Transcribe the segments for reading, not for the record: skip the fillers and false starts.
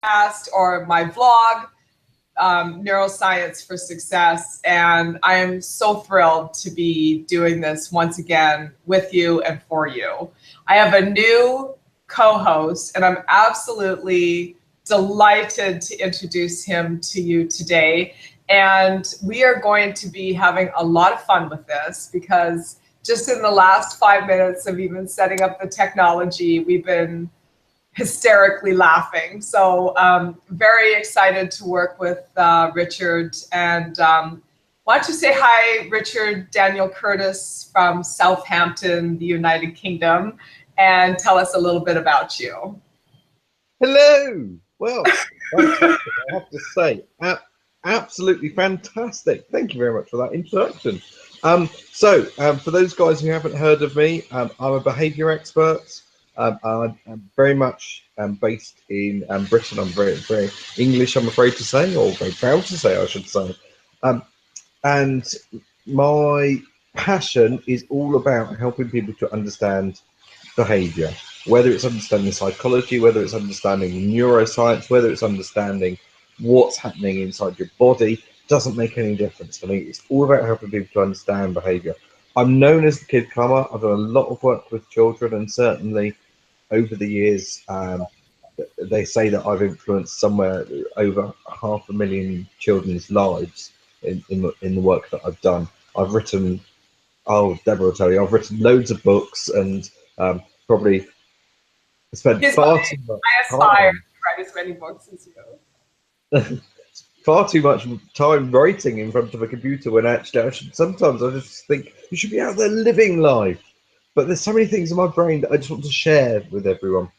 podcast or my vlog, Neuroscience for Success. And I am so thrilled to be doing this once again with you and for you. I have a new co-host, and I'm absolutely delighted to introduce him to you today. And we are going to be having a lot of fun with this because just in the last 5 minutes of even setting up the technology, we've been hysterically laughing. So very excited to work with Richard. And why don't you say hi, Richard Daniel Curtis from Southampton, the United Kingdom, and tell us a little bit about you. Hello. Well, fantastic, I have to say, absolutely fantastic. Thank you very much for that introduction. For those guys who haven't heard of me, I'm a behaviour expert. I'm very much based in Britain. I'm very, very English, I'm afraid to say, or very proud to say, I should say. And my passion is all about helping people to understand behaviour, whether it's understanding psychology, whether it's understanding neuroscience, whether it's understanding what's happening inside your body, doesn't make any difference to me. It's all about helping people to understand behaviour. I'm known as the Kid Calmer. I've done a lot of work with children, and certainly over the years, they say that I've influenced somewhere over 500,000 children's lives in the work that I've done. I've written, Deborah will tell you, I've written loads of books and probably spent far too much time. I aspire to write as many books as you. Far too much time writing in front of a computer when actually sometimes I just think you should be out there living life. But there's so many things in my brain that I just want to share with everyone.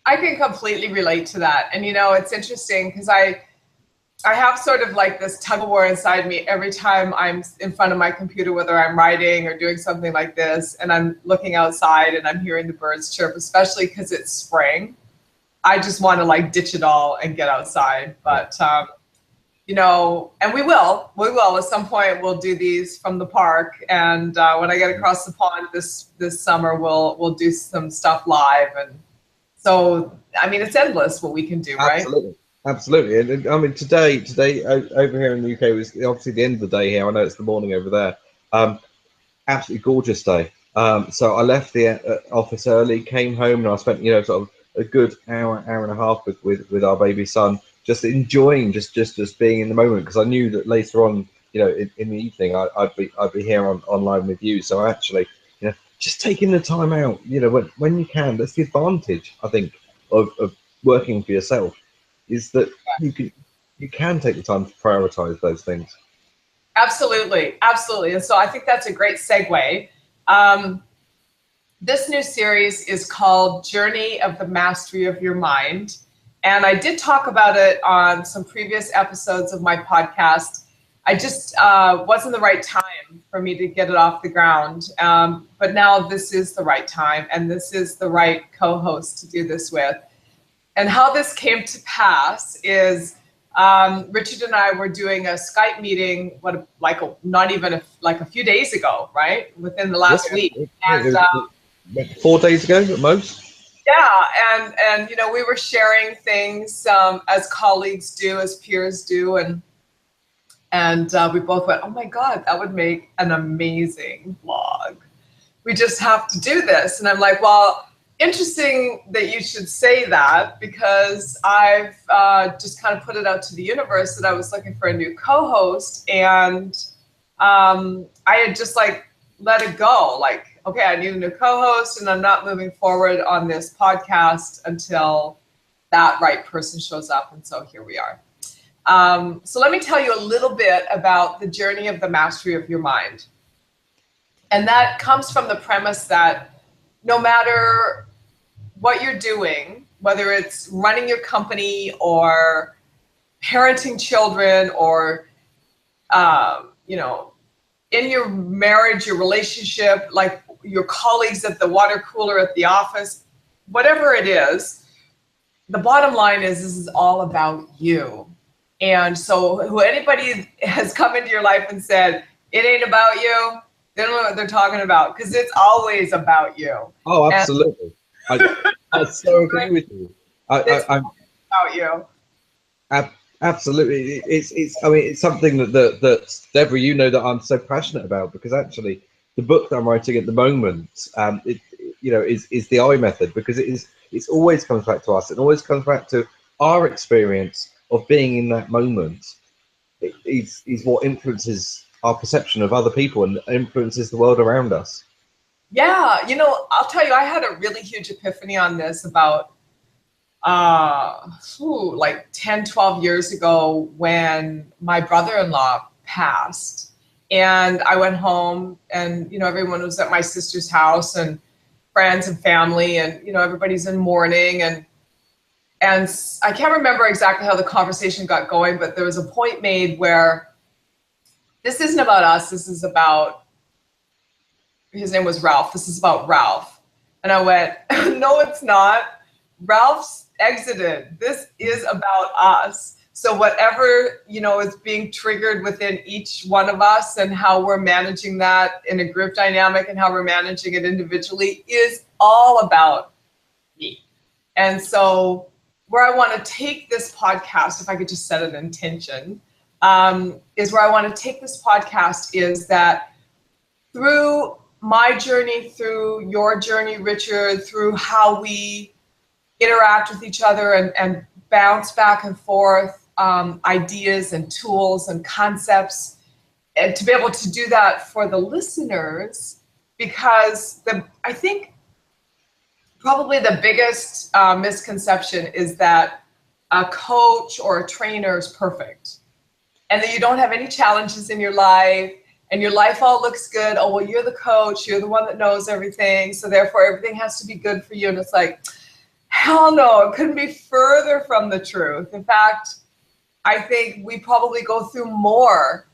I can completely relate to that. And, you know, it's interesting because I have sort of like this tug of war inside me every time I'm in front of my computer, whether I'm writing or doing something like this, and I'm looking outside and I'm hearing the birds chirp, especially because it's spring. I just want to like ditch it all and get outside. But, you know, and we will at some point. We'll do these from the park. And when I get across the pond this summer, we'll do some stuff live. And so, I mean, it's endless what we can do, right? Absolutely. And I mean, today over here in the UK was obviously the end of the day here. I know it's the morning over there. Absolutely gorgeous day. So I left the office early, came home, and I spent, you know, sort of a good hour and a half with our baby son, just enjoying just being in the moment, because I knew that later on, you know, in the evening I'd be here online with you. So actually, you know, just taking the time out, you know, when you can. That's the advantage, I think, of working for yourself, is that you can take the time to prioritize those things. Absolutely. And so I think that's a great segue. This new series is called Journey of the Mastery of Your Mind. And I did talk about it on some previous episodes of my podcast. I just wasn't the right time for me to get it off the ground. But now this is the right time, and this is the right co-host to do this with. And how this came to pass is Richard and I were doing a Skype meeting, not even a few days ago, right? Within the last week. And 4 days ago at most. Yeah, and you know, we were sharing things as colleagues do, as peers do, and we both went, oh my God, that would make an amazing vlog. We just have to do this. And I'm like, well, interesting that you should say that, because I've just kind of put it out to the universe that I was looking for a new co-host, and I had just like let it go, like, okay, I need a new co-host, and I'm not moving forward on this podcast until that right person shows up. And so here we are. So let me tell you a little bit about the journey of the mastery of your mind. And that comes from the premise that no matter what you're doing, whether it's running your company or parenting children or, you know, in your marriage, your relationship, like your colleagues at the water cooler at the office, whatever it is, the bottom line is this is all about you. And so who anybody has come into your life and said, it ain't about you, they don't know what they're talking about, because it's always about you. Oh, absolutely. I so agree with you. I'm About you. absolutely. I mean, it's something that Deborah, you know, that I'm so passionate about, because actually the book that I'm writing at the moment, is the I method, because it's always comes back to us. It always comes back to our experience of being in that moment. Is what influences our perception of other people and influences the world around us. Yeah, I'll tell you, I had a really huge epiphany on this about like 10, 12 years ago when my brother-in-law passed. And I went home and, everyone was at my sister's house and friends and family and, everybody's in mourning. And I can't remember exactly how the conversation got going, but there was a point made where this isn't about us. This is about, his name was Ralph. This is about Ralph. And I went, no, it's not. Ralph's exited. This is about us. So whatever, is being triggered within each one of us and how we're managing that in a group dynamic and how we're managing it individually is all about me. And so where I want to take this podcast, if I could just set an intention, is where I want to take this podcast is that through my journey, through your journey, Richard, through how we interact with each other and bounce back and forth ideas and tools and concepts, and to be able to do that for the listeners, because I think probably the biggest misconception is that a coach or a trainer is perfect and that you don't have any challenges in your life and your life all looks good. Oh, well, you're the coach, you're the one that knows everything, so therefore everything has to be good for you. And it's like, hell no, it couldn't be further from the truth. In fact, I think we probably go through more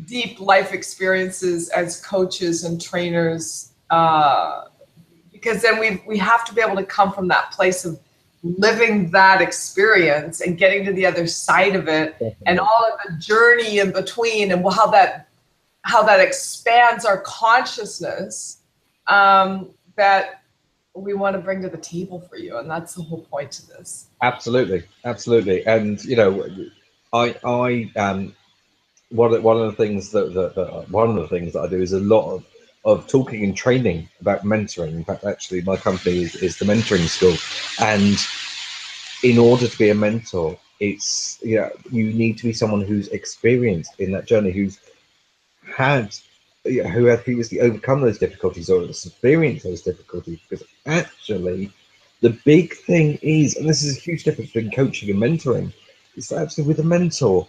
deep life experiences as coaches and trainers, because then we have to be able to come from that place of living that experience and getting to the other side of it. Definitely. And all of the journey in between and how that expands our consciousness, that we want to bring to the table for you. And that's the whole point to this. Absolutely. And I one of the things that I do is a lot of talking and training about mentoring. In fact, actually my company is the mentoring school, and in order to be a mentor, it's you need to be someone who's experienced in that journey, who has previously overcome those difficulties or experienced those difficulties. Because actually the big thing is, and this is a huge difference between coaching and mentoring, is that actually with a mentor,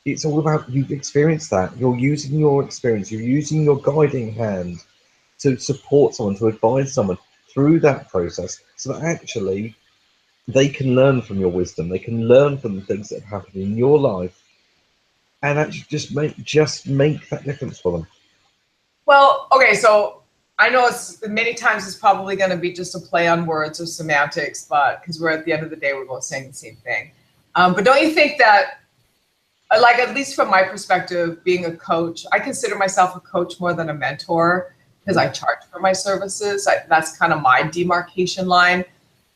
it's all about, you've experienced that. You're using your experience, you're using your guiding hand to support someone, to advise someone through that process, so that actually they can learn from your wisdom, they can learn from the things that have happened in your life, and actually just make that difference for them. Well, okay, so I know many times it's probably going to be just a play on words or semantics, but because we're at the end of the day, we're both saying the same thing. But don't you think that, like, at least from my perspective, being a coach, I consider myself a coach more than a mentor because I charge for my services. That's kind of my demarcation line.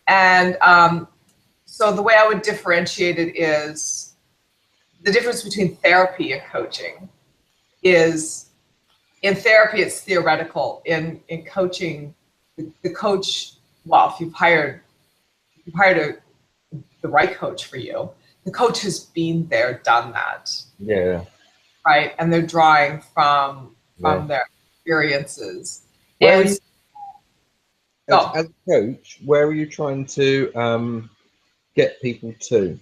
And so the way I would differentiate it is the difference between therapy and coaching is, in therapy, it's theoretical. In coaching, the coach, well, if you've hired the right coach for you, the coach has been there, done that. Yeah. Right, and they're drawing from their experiences. As a coach, where are you trying to get people to?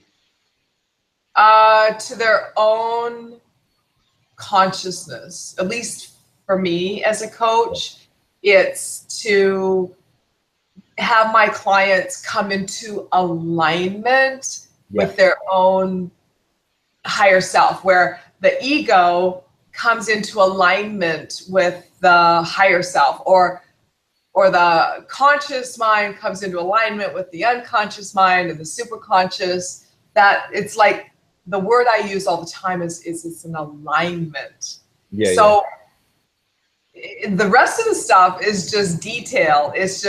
To their own consciousness. At least for me as a coach, it's to have my clients come into alignment with their own higher self, where the ego comes into alignment with the higher self, or the conscious mind comes into alignment with the unconscious mind and the superconscious. That it's like, the word I use all the time is it's an alignment. The rest of the stuff is just detail. It's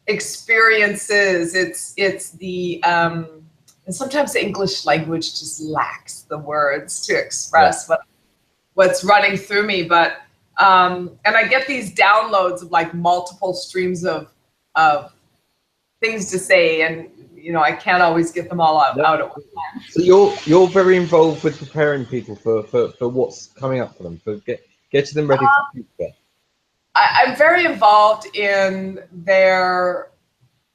experiences. It's the and sometimes the English language just lacks the words to express what's running through me. But and I get these downloads of like multiple streams of things to say, and you know, I can't always get them all out at one time. So you're very involved with preparing people for what's coming up for them, for getting them ready for the future. I'm very involved in their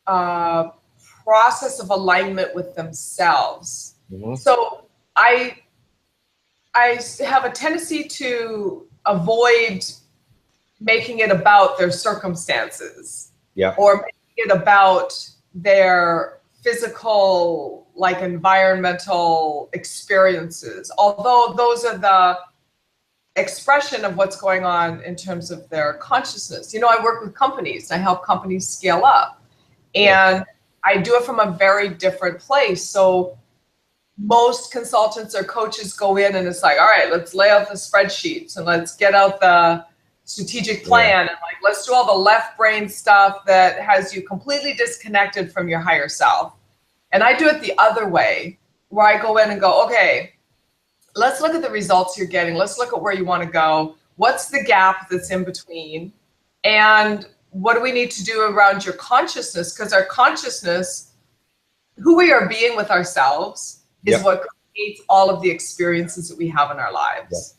process of alignment with themselves. Mm-hmm. So I have a tendency to avoid making it about their circumstances, or making it about their physical, like environmental experiences, although those are the expression of what's going on in terms of their consciousness. You know, I work with companies, I help companies scale up, and I do it from a very different place. So most consultants or coaches go in and it's like, all right, let's lay out the spreadsheets and let's get out the strategic plan, and like, let's do all the left brain stuff that has you completely disconnected from your higher self. And I do it the other way, where I go in and go, okay, let's look at the results you're getting. Let's look at where you want to go. What's the gap that's in between? And what do we need to do around your consciousness? Because our consciousness, who we are being with ourselves, is what creates all of the experiences that we have in our lives.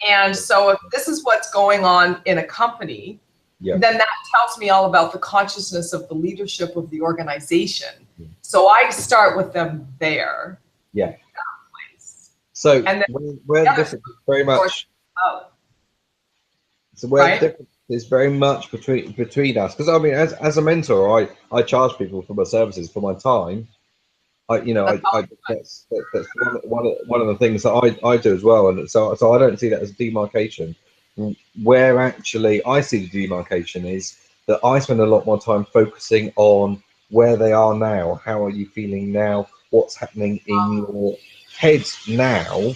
And so if this is what's going on in a company, then that tells me all about the consciousness of the leadership of the organization. So I start with them there. So and then where the difference is very much. So where the difference is very much between us, because I mean, as a mentor, I charge people for my services, for my time. That's one of the things that I do as well, and so I don't see that as a demarcation. Where actually I see the demarcation is that I spend a lot more time focusing on where they are now. How are you feeling now? What's happening in your head now?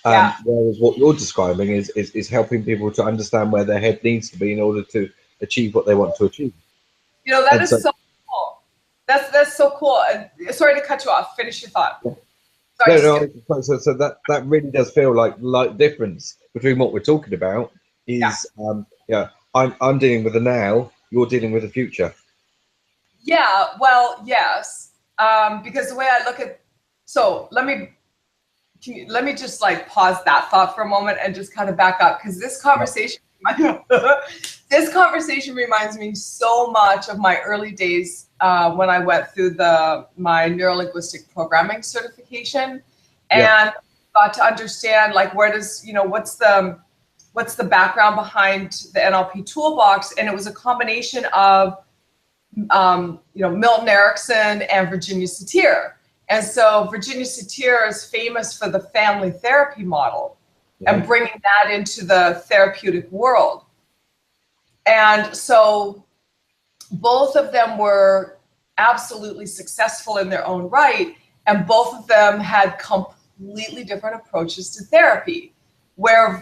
Whereas what you're describing is helping people to understand where their head needs to be in order to achieve what they want to achieve. You know, that is so cool. That's so cool. And sorry to cut you off. Finish your thought. So that really does feel like the difference between what we're talking about is I'm dealing with the now, you're dealing with the future. Yeah, well, yes, because the way I look at, so let me just like pause that thought for a moment and just kind of back up, because this conversation this conversation reminds me so much of my early days when I went through my neuro-linguistic programming certification, and got to understand like what's the background behind the NLP toolbox. And it was a combination of Milton Erickson and Virginia Satir. And so Virginia Satir is famous for the family therapy model and bringing that into the therapeutic world. And so both of them were absolutely successful in their own right, and both of them had completely different approaches to therapy. Where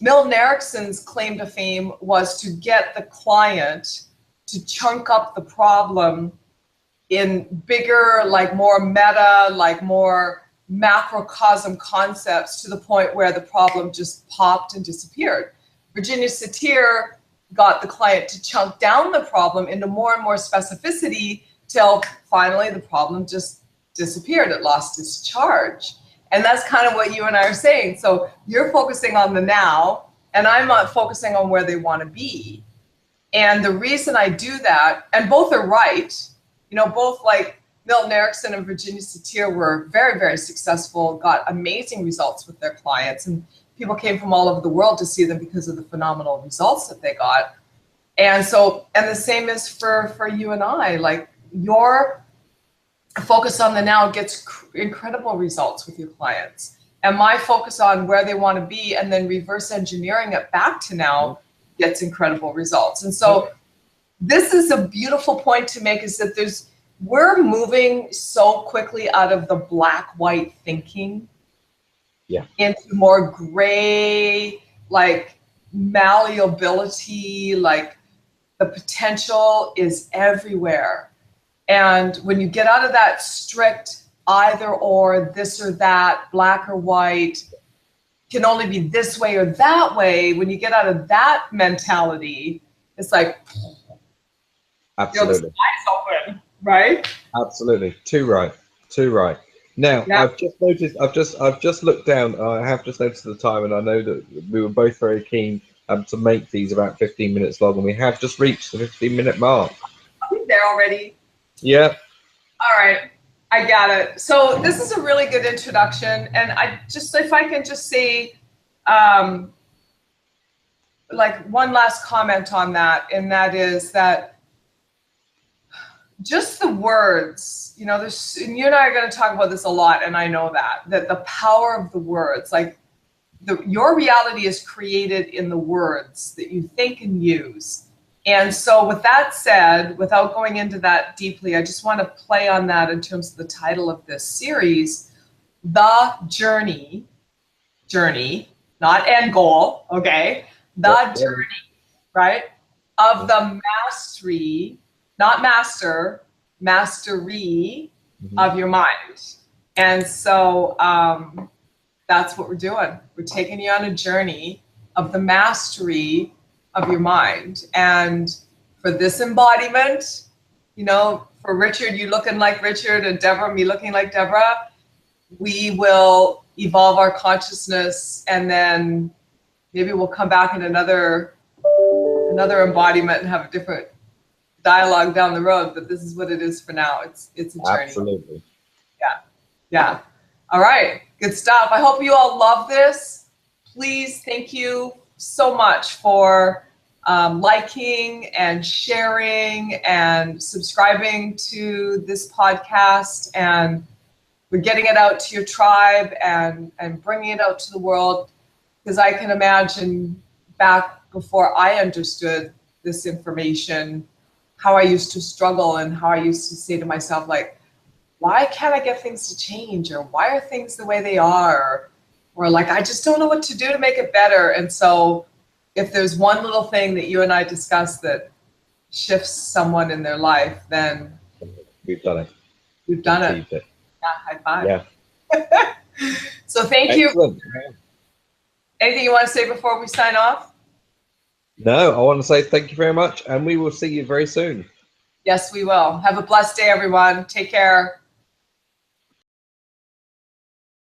Milton Erickson's claim to fame was to get the client to chunk up the problem in bigger, like more meta, like more macrocosm concepts, to the point where the problem just popped and disappeared. Virginia Satir got the client to chunk down the problem into more and more specificity till finally the problem just disappeared. It lost its charge. And that's kind of what you and I are saying. So you're focusing on the now, and I'm not focusing on where they want to be. And the reason I do that, and both are right, both like Milton Erickson and Virginia Satir were very, very successful, got amazing results with their clients, and people came from all over the world to see them because of the phenomenal results that they got. And so, and the same is for you and I, like your focus on the now gets incredible results with your clients. And my focus on where they want to be and then reverse engineering it back to now gets incredible results. And so this is a beautiful point to make, is that we're moving so quickly out of the black-white thinking into more gray, like malleability, like the potential is everywhere. And when you get out of that strict either or, this or that, black or white, can only be this way or that way, when you get out of that mentality, it's like, absolutely, the sky's open, right? Absolutely, too right, too right. Now, Yeah. I've just noticed, I've just looked down. I have just noticed the time, and I know that we were both very keen to make these about 15 minutes long, and we have just reached the 15-minute mark. Are we there already? Yeah. All right, I got it. So this is a really good introduction, and I just, if I can just say, like one last comment on that, and that is that just the words, you know, there's, and you and I are going to talk about this a lot, and I know that the power of the words, like your reality is created in the words that you think and use. And so with that said, without going into that deeply, I just want to play on that in terms of the title of this series, The Journey, not end goal, okay? The journey, right? Of the mastery, not master, mastery of your mind. And so that's what we're doing. We're taking you on a journey of the mastery of your mind. And for this embodiment, you know, for Richard, you looking like Richard, and Deborah, me looking like Deborah, we will evolve our consciousness, and then maybe we'll come back in another embodiment and have a different dialogue down the road. But this is what it is for now. It's a journey. Absolutely. Yeah. All right. Good stuff. I hope you all love this. Please, thank you so much for liking and sharing and subscribing to this podcast, and we're getting it out to your tribe and bringing it out to the world, because I can imagine back before I understood this information, how I used to struggle and how I used to say to myself, like, why can't I get things to change? Or why are things the way they are? Or like, I just don't know what to do to make it better. And so if there's one little thing that you and I discussed that shifts someone in their life, then we've done it. We've done it. Yeah, high five. Yeah. So thank Excellent. you. Anything you want to say before we sign off? No, I want to say thank you very much, and we will see you very soon. Yes, we will. Have a blessed day, everyone. Take care.